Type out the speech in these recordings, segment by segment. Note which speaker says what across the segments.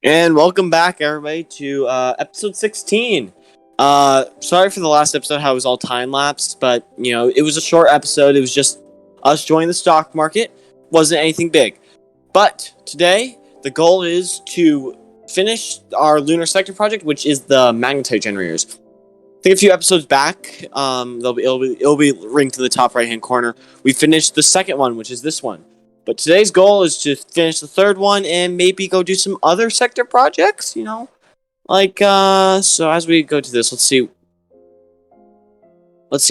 Speaker 1: And welcome back, everybody, to episode 16. Sorry for the last episode, how it was all time lapsed, but it was a short episode. It was just us joining the stock market. Wasn't anything big. But today, the goal is to finish our lunar sector project, which is the magnetite generators. I think a few episodes back, it'll be linked to the top right hand corner. We finished the second one, which is this one. But today's goal is to finish the third one and maybe go do some other sector projects, so as we go to this, let's see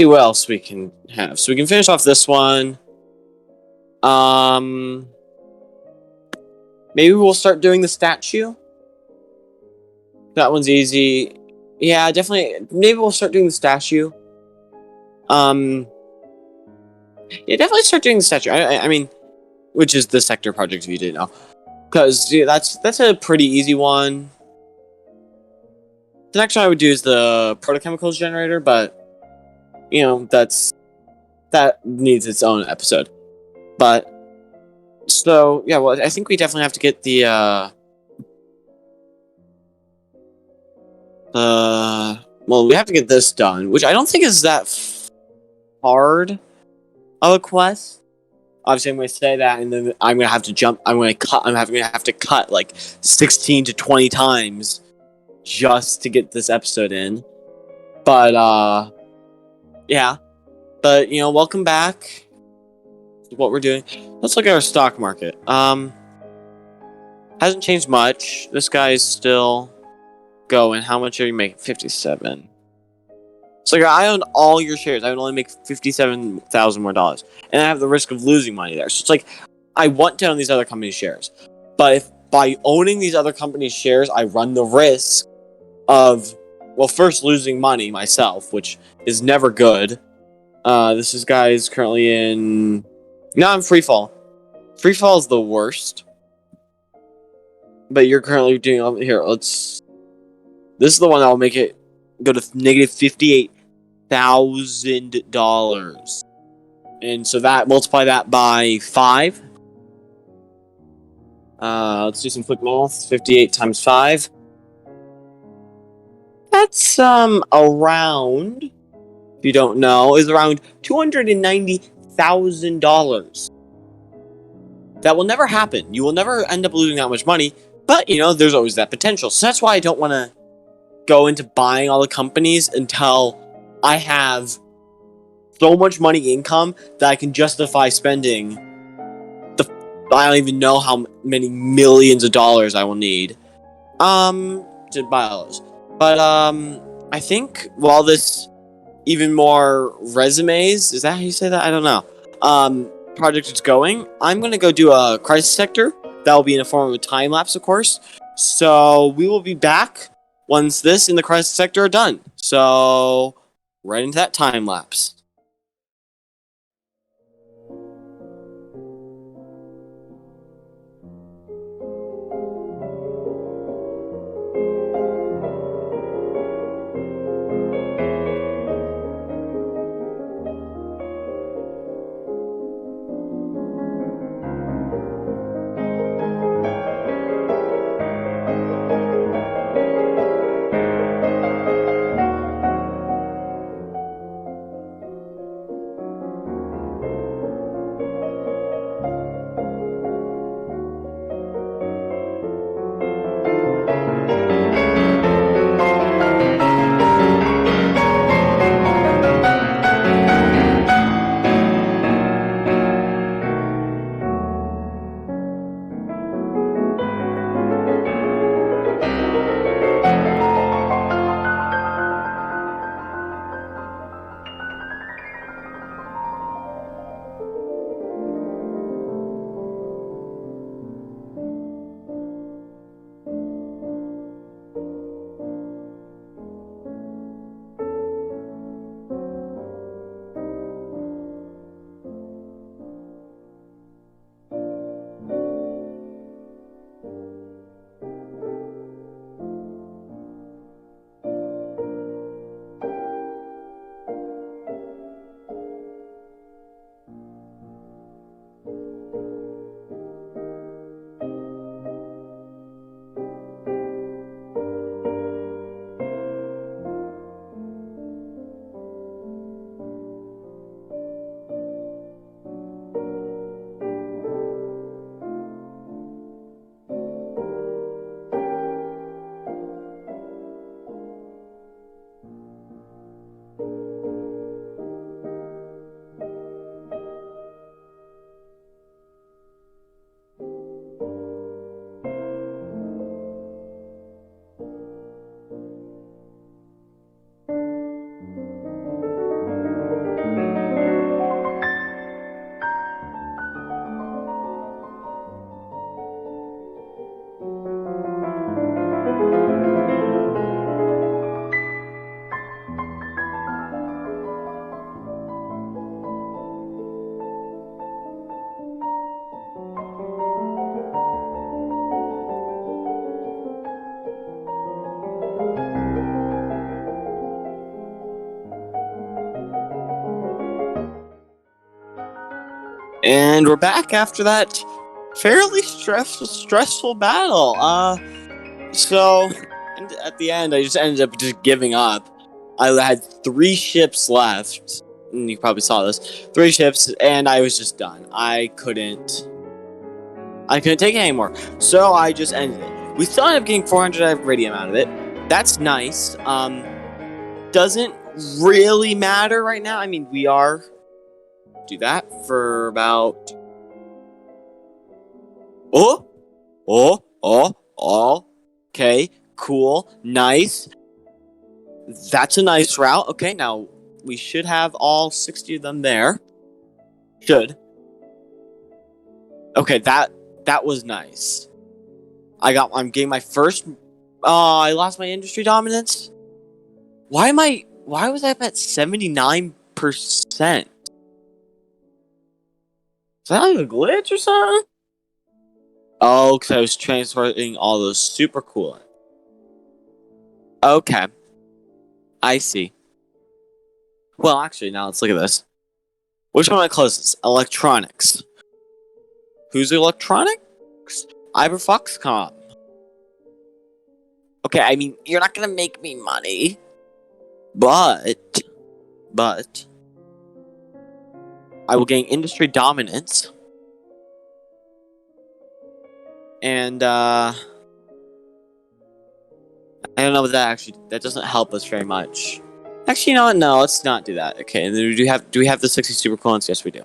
Speaker 1: what else we can have. So we can finish off this one. Maybe we'll start doing the statue. That one's easy. Yeah, definitely. Maybe we'll start doing the statue. Yeah, definitely start doing the statue. I mean, which is the sector project, if you didn't know, because that's a pretty easy one. The next one I would do is the protochemicals generator, but that needs its own episode. But so yeah, well, I think we definitely have to get the we have to get this done, which I don't think is that hard of a quest. Obviously, I'm going to say that, and then I'm going to have to jump. I'm going to have to cut like 16 to 20 times just to get this episode in. But yeah. But welcome back to what we're doing. Let's look at our stock market. Hasn't changed much. This guy is still going. How much are you making? 57. So I own all your shares. I would only make $57,000 more dollars, and I have the risk of losing money there. So it's like I want to own these other companies' shares, but if by owning these other companies' shares, I run the risk of first losing money myself, which is never good. This guy is currently in. No, I'm free fall. Free fall is the worst, but you're currently doing here. This is the one that will make it go to negative $58,000, and so that multiply that by 5. Let's do some quick math. 58 times 5. That's around, if you don't know, is around $290,000. That will never happen. You will never end up losing that much money, but there's always that potential. So that's why I don't want to go into buying all the companies until I have so much money income that I can justify spending I don't even know how many millions of dollars I will need to buy all those. But I think while this even more resumes, is that how you say that? I don't know. Project is going, I'm gonna go do a crisis sector. That will be in the form of a time lapse, of course. So we will be back once this and the crisis sector are done. So right into that time lapse. And we're back after that fairly stressful battle. So at the end, I just ended up just giving up. I had 3 ships left. And you probably saw this. 3 ships, and I was just done. I couldn't take it anymore. So I just ended it. We still ended up getting 400 iridium out of it. That's nice. Doesn't really matter right now. I mean, we are do that for about okay, cool, nice. That's a nice route. Okay, now we should have all 60 of them there. Should. Okay, that was nice. I'm getting my first I lost my industry dominance. Why was I up at 79%? Is that like a glitch or something? Oh, because I was transferring all those super coolant. Okay. I see. Well, actually, now let's look at this. Which one am I closest? Electronics. Who's electronics? Iberfoxcom. Okay, I mean, you're not gonna make me money. But... I will gain industry dominance. And, I don't know, but that doesn't help us very much. Actually, you know what? No, let's not do that. Okay, and then do we have the 60 super coolants? Yes, we do.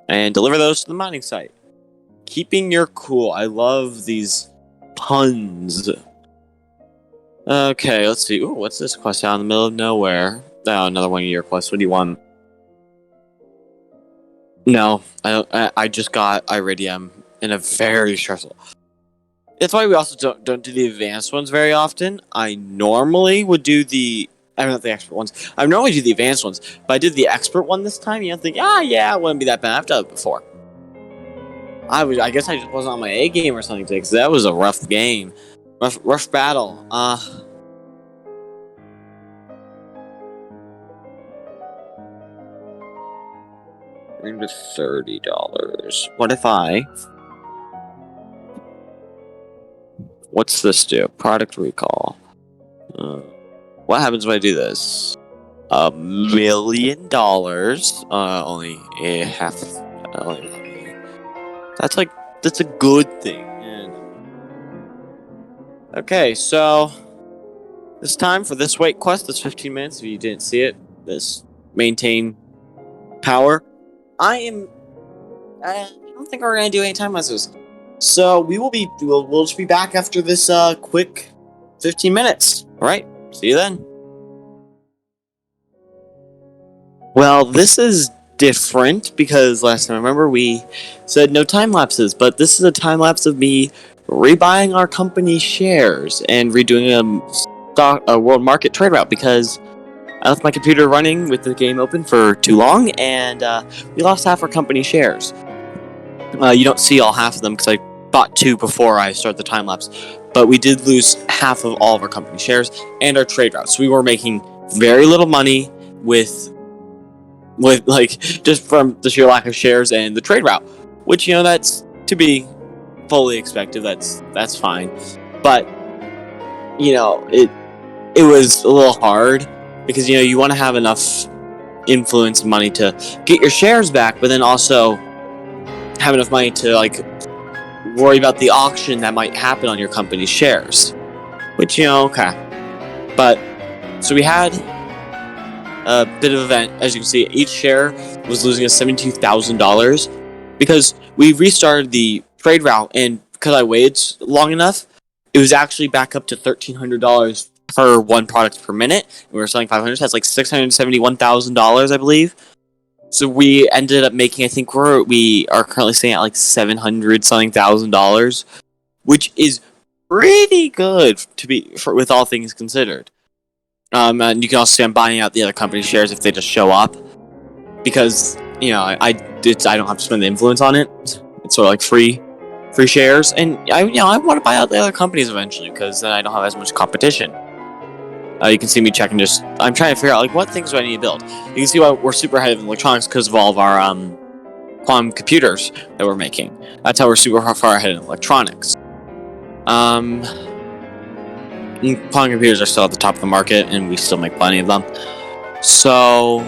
Speaker 1: And deliver those to the mining site. Keeping your cool. I love these puns. Okay, let's see. Ooh, what's this quest out in the middle of nowhere? Oh, another one of your quests. What do you want? No, I just got iridium in a very stressful. That's why we also don't do the advanced ones very often. I normally would do not the expert ones. I normally do the advanced ones, but I did the expert one this time. You don't think, yeah, it wouldn't be that bad. I've done it before. I guess I just wasn't on my A game or something today, because that was a rough game. Rough battle. Into $30. What if what's this do? Product recall. What happens when I do this? $1 million. Only a half. That's a good thing. Okay, so this time for this weight quest, this 15 minutes. If you didn't see it, this maintain power. I don't think we're gonna do any time lapses. So we'll just be back after this quick 15 minutes. Alright, see you then. Well, this is different because last time, remember, we said no time lapses, but this is a time lapse of me rebuying our company shares and redoing a world market trade route because I left my computer running with the game open for too long, and we lost half our company shares. You don't see all half of them because I bought 2 before I started the time lapse, but we did lose half of all of our company shares and our trade route. So we were making very little money with like just from the sheer lack of shares and the trade route, which that's to be fully expected. That's fine, but it was a little hard. Because, you want to have enough influence and money to get your shares back, but then also have enough money to, worry about the auction that might happen on your company's shares. Which, okay. But, so we had a bit of an event. As you can see, each share was losing us $72,000 because we restarted the trade route, and because I waited long enough, it was actually back up to $1,300 per one product per minute. We were selling 500. So that's like $671,000, I believe. So we ended up making, I think we are currently sitting at like $700 something thousand, which is pretty good with all things considered. And you can also see I'm buying out the other company shares if they just show up, because I don't have to spend the influence on it. It's sort of like free shares, and I want to buy out the other companies eventually because then I don't have as much competition. You can see me checking I'm trying to figure out, like, what things do I need to build? You can see why we're super ahead of electronics because of all of our, quantum computers that we're making. That's how we're super far ahead in electronics. Quantum computers are still at the top of the market, and we still make plenty of them. So,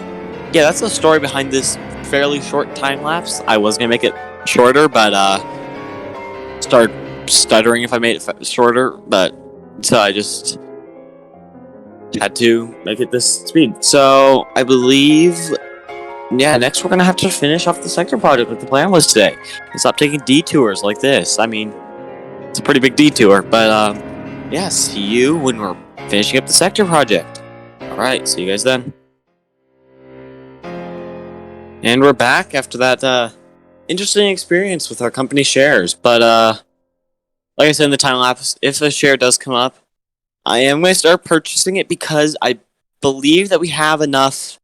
Speaker 1: yeah, that's the story behind this fairly short time lapse. I was gonna make it shorter, but started stuttering if I made it shorter. But so I just had to make it this speed. So I believe, yeah, next we're gonna have to finish off the sector project like the plan was today. And stop taking detours like this. I mean, it's a pretty big detour, but yeah, see you when we're finishing up the sector project. Alright, see you guys then. And we're back after that interesting experience with our company shares. But like I said in the time lapse, if a share does come up, I am going to start purchasing it because I believe that we have enough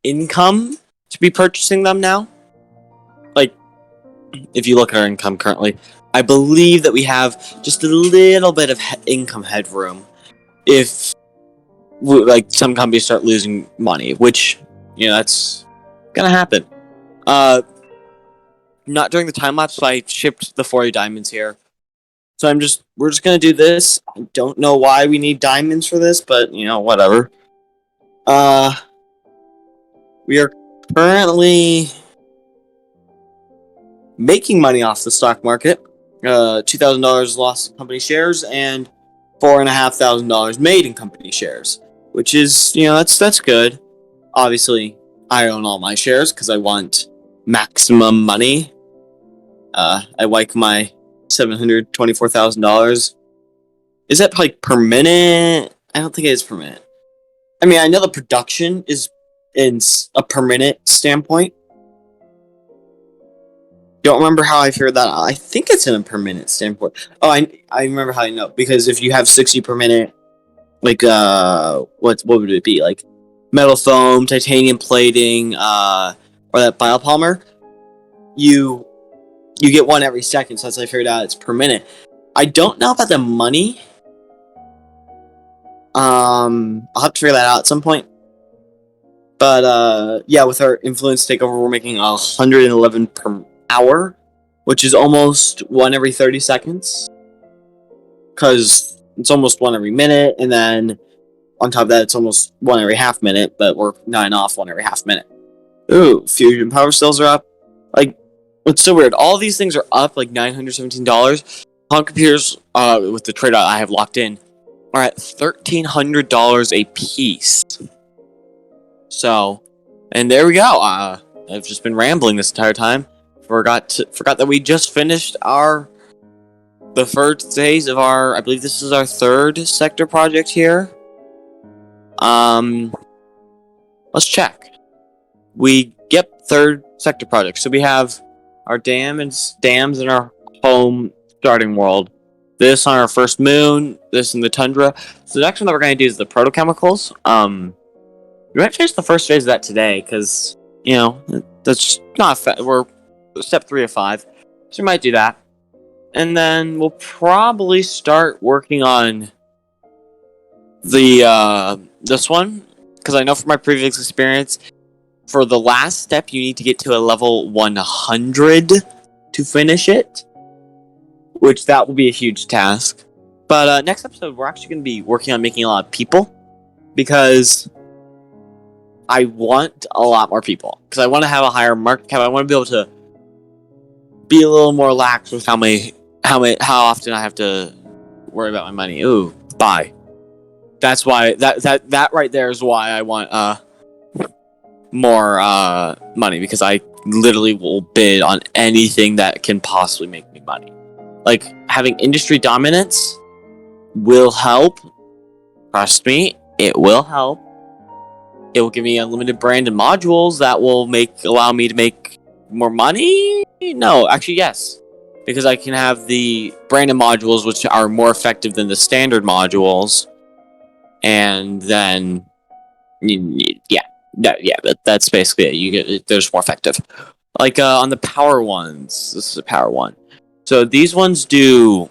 Speaker 1: income to be purchasing them now. Like, if you look at our income currently, I believe that we have just a little bit of income headroom if, like, some companies start losing money, which, you know, that's gonna happen. Not during the time lapse, so I shipped the 40 diamonds here. So we're just gonna do this. I don't know why we need diamonds for this, but, you know, whatever. We are currently making money off the stock market. $2,000 lost in company shares and $4,500 made in company shares, which is, you know, that's good. Obviously, I own all my shares because I want maximum money. I like my $724,000. Is that like per minute? I don't think it is per minute. I mean, I know the production is in a per minute standpoint. Don't remember how I figured that out. I think it's in a per minute standpoint. Oh, I remember how I know, because if you have 60 per minute, like what would it be, like metal foam, titanium plating, or that biopolymer, you get one every second. So that's how I figured out it's per minute. I don't know about the money. I'll have to figure that out at some point. But yeah, with our influence takeover, we're making 111 per hour, which is almost one every 30 seconds. Because it's almost one every minute, and then on top of that, it's almost one every half minute, but we're 9 off one every half minute. Ooh, fusion power cells are up. Like, it's so weird. All these things are up, like $917. Quantum computers, with the trade I have locked in, are at $1,300 a piece. So, and there we go. I've just been rambling this entire time. Forgot that we just finished the first phase of I believe this is our third sector project here. Let's check. Third sector project. So we have our dams in our home starting world. This on our first moon. This in the tundra. So the next one that we're going to do is the protochemicals. We might finish the first phase of that today because, you know, that's not we're step 3 of 5. So we might do that. And then we'll probably start working on the this one, because I know from my previous experience, for the last step you need to get to a level 100 to finish it, which that will be a huge task. But next episode we're actually going to be working on making a lot of people, because I want a lot more people, because I want to have a higher market cap. I want to be able to be a little more lax with how often I have to worry about my money. Ooh, buy. That's why that right there is why I want more money, because I literally will bid on anything that can possibly make me money. Like, having industry dominance will help. Trust me, it will help. It will give me unlimited brand and modules that will allow me to make more money. No, actually, yes. Because I can have the branded modules, which are more effective than the standard modules. And then, that's basically it. They're just more effective. Like, on the power ones, this is a power one. So these ones do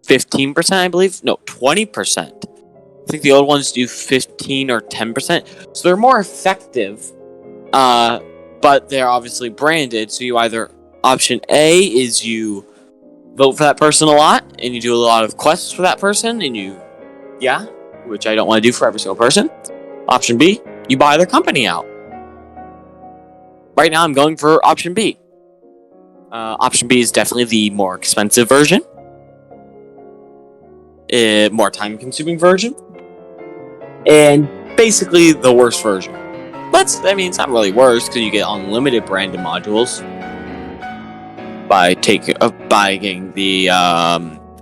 Speaker 1: 15%, I believe. No, 20%. I think the old ones do 15 or 10%. So they're more effective, but they're obviously branded. So you either, option A is you vote for that person a lot, and you do a lot of quests for that person, and which I don't want to do for every single person. Option B, you buy their company out. Right now, I'm going for option B. Option B is definitely the more expensive version, more time-consuming version, and basically the worst version. It's not really worse because you get unlimited branded modules by getting the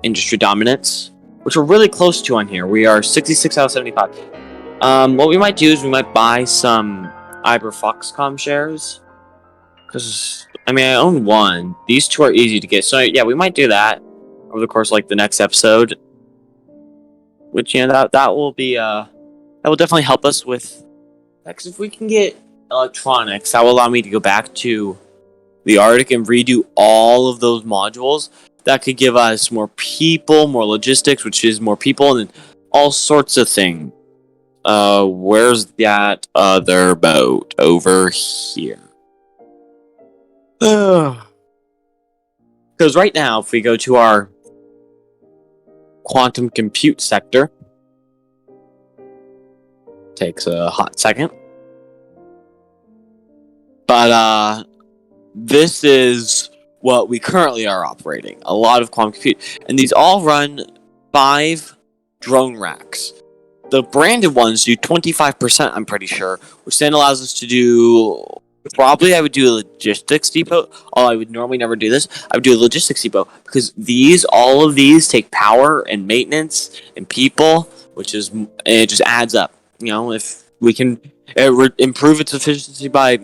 Speaker 1: industry dominance, which we're really close to on here. We are 66 out of 75. What we might do is we might buy some Iber Foxcom shares, because I own one. These two are easy to get, so yeah, we might do that over the course of, like, the next episode. Which, that will be that will definitely help us with, because if we can get electronics, that will allow me to go back to the Arctic and redo all of those modules. That could give us more people, more logistics, which is more people, and all sorts of things. Where's that other boat? Over here. Because right now, if we go to our quantum compute sector, takes a hot second. But this is what we currently are operating. A lot of quantum compute. And these all run 5 drone racks. The branded ones do 25%, I'm pretty sure, which then allows us to do... Probably I would do a logistics depot. I would normally never do this. I would do a logistics depot because all of these take power and maintenance and people, it just adds up. If we can improve its efficiency by, I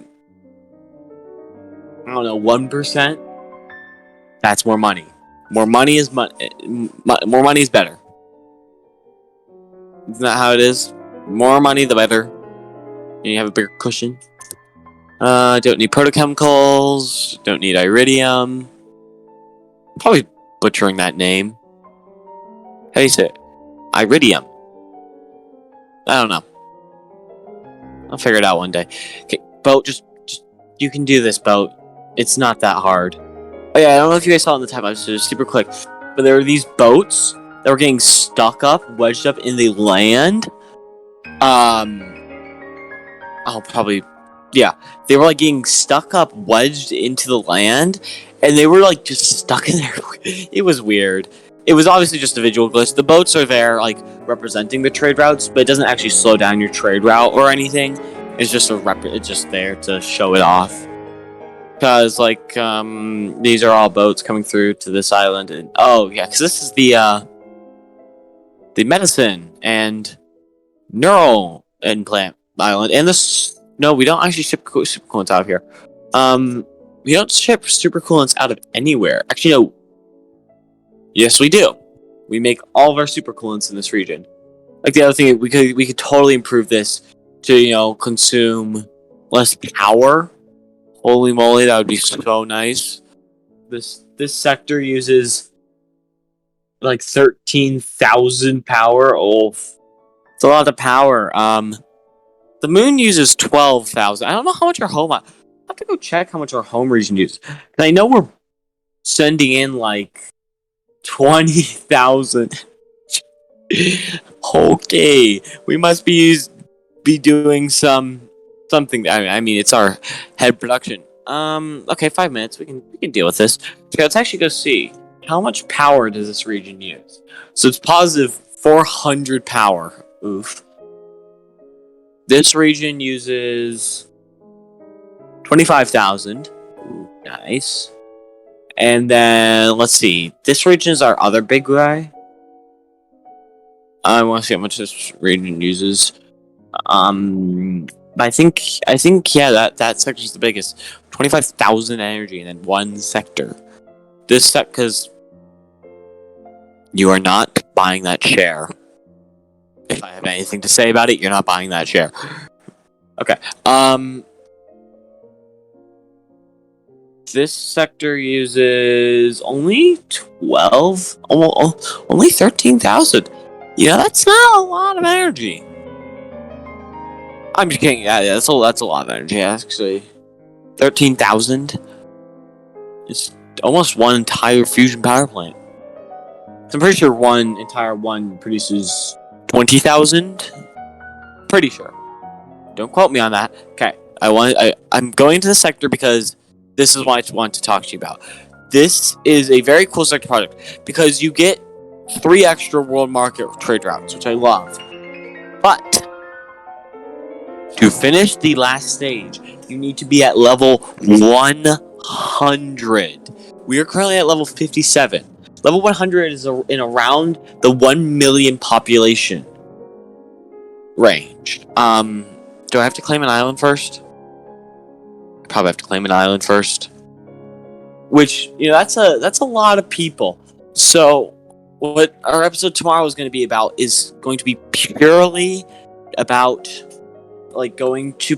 Speaker 1: don't know, 1%, that's more money. More money is more money is better. Isn't that how it is? More money, the better. And you have a bigger cushion. Don't need protochemicals. Don't need iridium. Probably butchering that name. How do you say it? Iridium. I don't know. I'll figure it out one day. Okay, boat, just you can do this, boat. It's not that hard. Oh yeah, I don't know if you guys saw it in the time. I was just super quick, but there were these boats that were getting wedged up in the land. They were like getting stuck up, wedged into the land, and they were like just stuck in there. It was weird. It was obviously just a visual glitch. The boats are there, like, representing the trade routes, but it doesn't actually slow down your trade route or anything. It's just it's just there to show it off. Because, like, these are all boats coming through to this island, and because this is the medicine and neural implant island, and this. No, we don't actually ship supercoolants out of here. We don't ship supercoolants out of anywhere. Actually, no. Yes, we do. We make all of our supercoolants in this region. Like, the other thing, we could totally improve this to, consume less power. Holy moly, that would be so nice. This sector uses like 13,000 power. Oh, it's a lot of power. The moon uses 12,000. I don't know how much our home... I have to go check how much our home region uses. And I know we're sending in, like, 20,000. Okay. We must be doing something. It's our head production. Okay, 5 minutes. We can deal with this. Okay, let's actually go see. How much power does this region use? So it's positive 400 power. Oof. This region uses 25,000. Nice. And then, let's see. This region is our other big guy. I want to see how much this region uses. But I think, that sector is the biggest. 25,000 energy in one sector. This set, because you are not buying that share. If I have anything to say about it, you're not buying that share. Okay. This sector uses only 12, only 13,000. Yeah, that's not a lot of energy. I'm just kidding. Yeah, that's a lot of energy, actually. 13,000. It's almost one entire fusion power plant. I'm pretty sure one entire one produces 20,000. Pretty sure. Don't quote me on that. Okay, I'm going to the sector because this is what I want to talk to you about. This is a very cool sector project because you get 3 extra world market trade routes, which I love. But to finish the last stage, you need to be at level 100. We are currently at level 57. Level 100 is in around the 1 million population range. Do I have to claim an island first? I probably have to claim an island first. Which, that's a lot of people. So, what our episode tomorrow is going to be about is going to be purely about like going to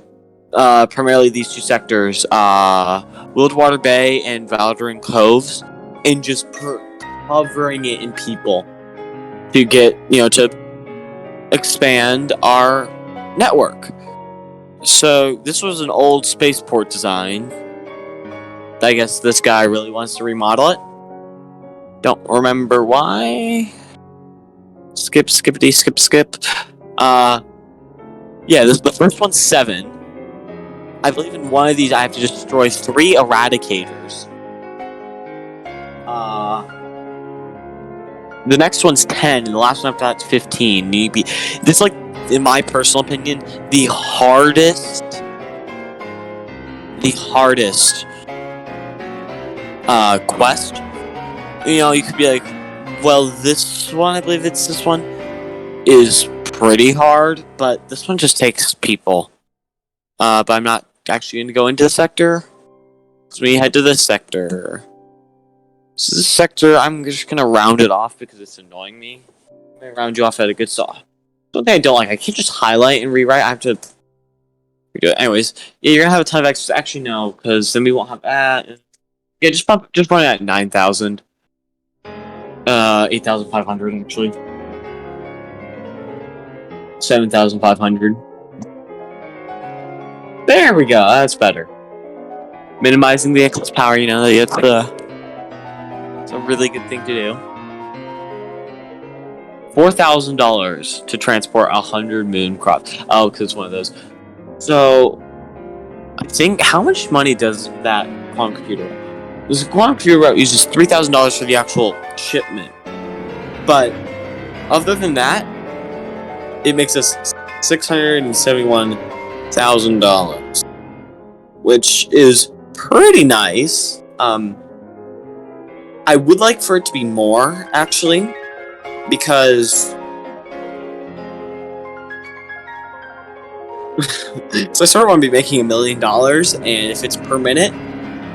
Speaker 1: primarily these 2 sectors, Wildwater Bay and Valderin Coves, and just covering it in people to get, to expand our network. So this was an old spaceport design. I guess this guy really wants to remodel it. Don't remember why. Skip. Yeah, the first one's 7. I believe in one of these I have to destroy 3 eradicators. The next one's 10, and the last one after that's 15. This is, like, in my personal opinion, the hardest quest. You could be like, well, this one, I believe it's this one, is pretty hard, but this one just takes people. But I'm not actually going to go into the sector. So we head to this sector. So this sector, I'm just going to round it off because it's annoying me. I'm going to round you off at a good saw. Something I don't like, I can't just highlight and rewrite. I have to redo it. Anyways, yeah, you're going to have a ton of extras. Actually, no, because then we won't have that. Yeah, just run it at 9,000. 8,500 actually. 7,500. There we go. That's better. Minimizing the eclipse power, it's a really good thing to do. $4,000 to transport 100 moon crops. Oh, because it's one of those. So, I think, how much money does that quantum computer? This quantum computer route uses $3,000 for the actual shipment. But, other than that, it makes us $671,000, which is pretty nice. I would like for it to be more, actually, because so I sort of want to be making $1 million, and if it's per minute,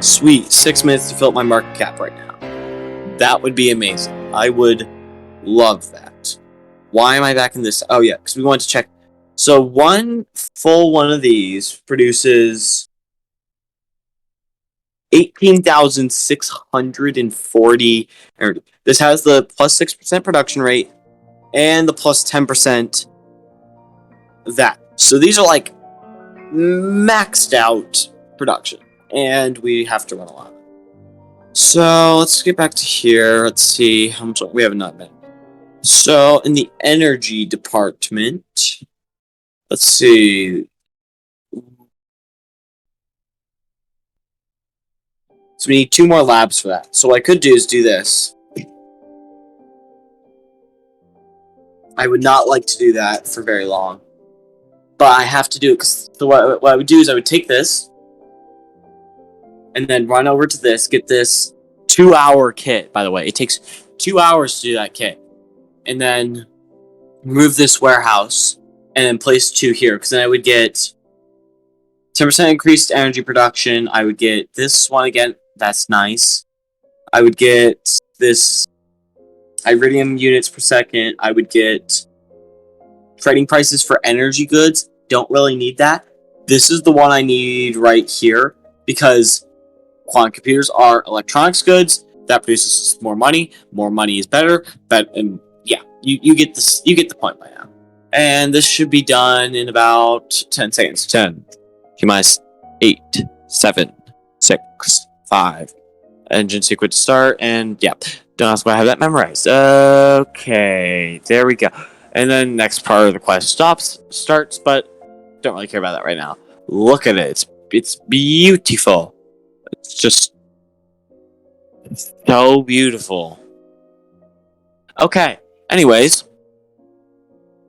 Speaker 1: sweet, 6 minutes to fill up my market cap right now. That would be amazing. I would love that. Why am I back in this? Oh yeah, because we wanted to check. So one full one of these produces 18,640 energy. This has the plus 6% production rate and the plus 10% that. So these are like maxed out production, and we have to run a lot. So let's get back to here. Let's see how much we have not been. So in the energy department, let's see. So we need 2 more labs for that. So what I could do is do this. I would not like to do that for very long, but I have to do it because what I would do is I would take this and then run over to this, get this 2-hour kit. By the way, it takes 2 hours to do that kit, and then move this warehouse and then place 2 here, because then I would get 10% increased energy production. I would get this one again. That's nice. I would get this iridium units per second. I would get trading prices for energy goods. Don't really need that. This is the one I need right here, because quantum computers are electronics goods. That produces more money. More money is better. Yeah. you get this. You get the point by now. And this should be done in about 10 seconds. 10, T minus 8, 7, 6, 5. Engine sequence start, and yeah, don't ask why I have that memorized. Okay, there we go. And then next part of the quest starts, but don't really care about that right now. Look at it. It's beautiful. It's just so beautiful. Okay. Anyways.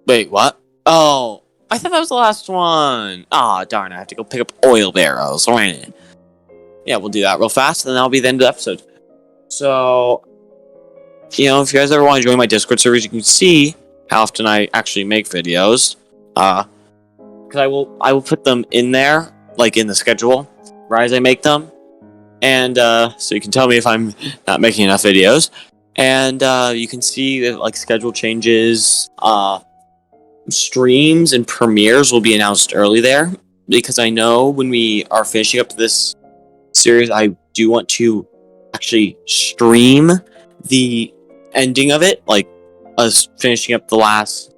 Speaker 1: Wait, what? Oh, I thought that was the last one. Ah, darn, I have to go pick up oil barrels. Yeah, we'll do that real fast, and then that'll be the end of the episode. So, if you guys ever want to join my Discord servers, you can see how often I actually make videos. Because I will put them in there, like in the schedule, right as I make them. And so you can tell me if I'm not making enough videos. And you can see that, like, schedule changes, streams and premieres will be announced early there, because I know when we are finishing up this series, I do want to actually stream the ending of it, like us finishing up the last,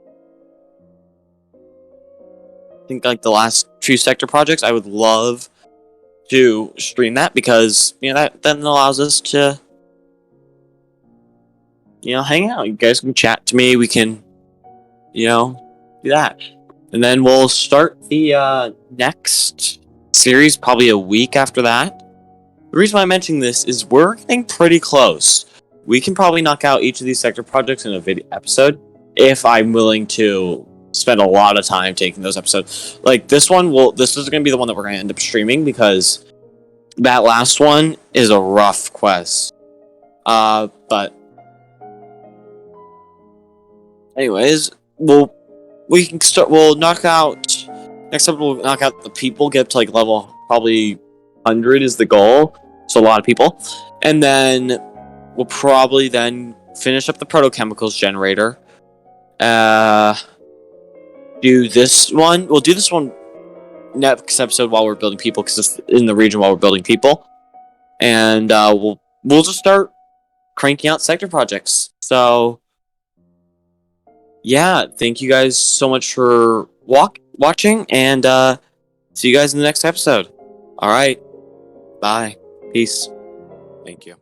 Speaker 1: I think, like the last few sector projects. I would love to stream that, because that then allows us to hang out. You guys can chat to me. We can do that, and then we'll start the next series probably a week after that. The reason why I'm mentioning this is we're getting pretty close. We can probably knock out each of these sector projects in a video episode if I'm willing to spend a lot of time taking those episodes. Like this one, this is going to be the one that we're going to end up streaming, because that last one is a rough quest. But anyways, we'll knock out next up. We'll knock out the people, get up to like level probably 100 is the goal. So a lot of people, and then we'll probably then finish up the protochemicals generator. Do this one. We'll do this one next episode while we're building people, because it's in the region while we're building people, and we'll just start cranking out sector projects. So yeah, thank you guys so much for watching, and see you guys in the next episode. All right, bye, peace, thank you.